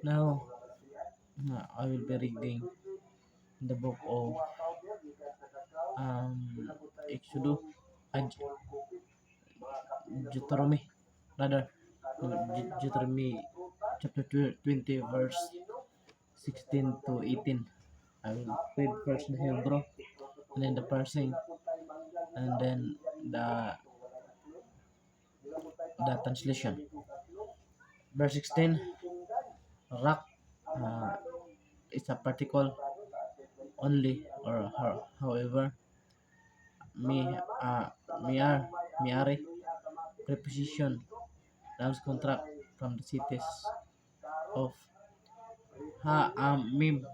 Now, I will be reading the book of Exodus and Deuteronomy, rather, Deuteronomy chapter 20, verse 16 to 18. I will read first the Hebrew, and then the parsing, and then the the translation. Verse 16, rock is a particle only, or however, me, uh, are miare, preposition, nouns contract from the cities of mim,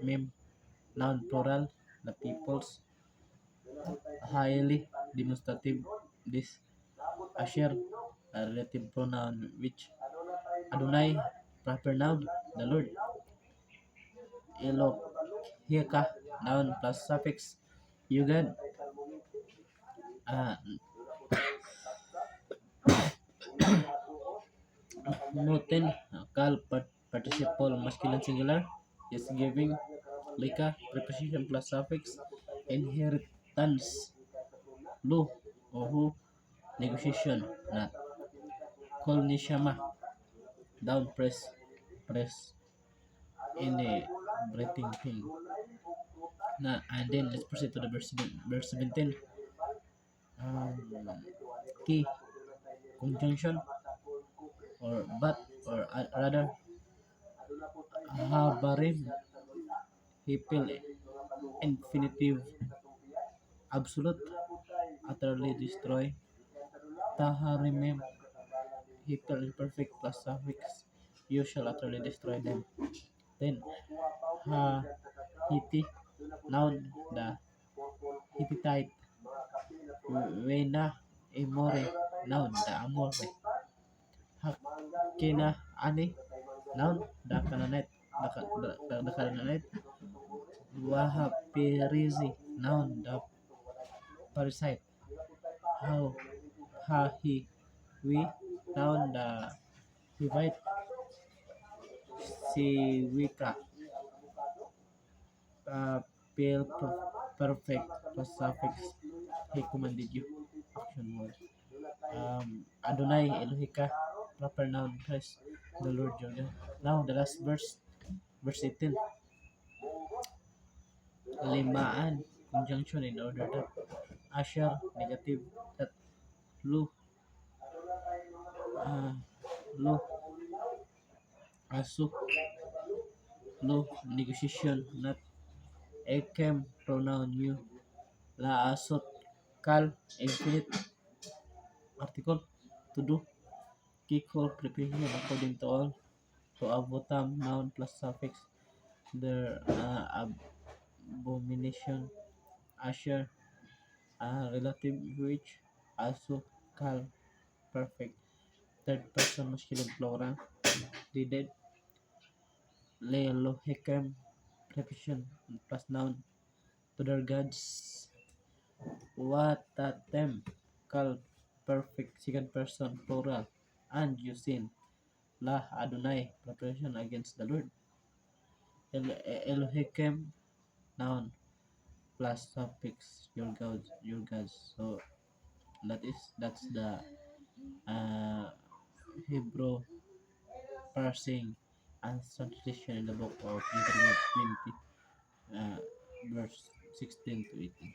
mim, noun plural, the peoples, highly demonstrative, this, asher, a relative pronoun, which, Adonai, proper noun, the Lord, Eloheka, noun plus suffix, Yugad, uh, Noten, call participle masculine singular, is giving, Lika, preposition plus suffix, inheritance, Lu, or who, negotiation, not, call Nishama, down press in a breathing thing. Na, and then let's proceed to the verse 17. Um, Key, conjunction, or but, or rather, habarim, hipil, infinitive, absolute, utterly destroy, taharimim, hipil imperfect plus suffix, you shall utterly destroy them. Then, ha, hiti, noun, the Hittite, wena, emore, noun, the amore, hakina, ani, noun, the Canaanite, the Canaanite, wahapirizi, noun, the parasite, how, ha, he, we, noun, the Hivite, si, wika, pale perfect plus suffix, he commanded you, action word. Adonai Elohika, proper noun, Christ, the Lord your God. Now the last verse 18, limaan, conjunction in order that, asher, negative, that, lu, uh, lu, asu, lu, negotiation, not, ekem, pronoun you, la asot, kal, infinite, article, to do, kikol, preposition, according to all, to avotam, noun plus suffix, their abomination, asher, relative, which, also, kal, perfect, third person masculine plural, needed, lelohecam, preposition plus noun, to their gods, watatem, kal, perfect second person plural, and Yusin, la Adonai, preparation against the Lord, Elohecam, noun plus suffix, your gods. So that's the uh, Hebrew parsing and translation in the book of Deuteronomy 20, verse 16 to 18.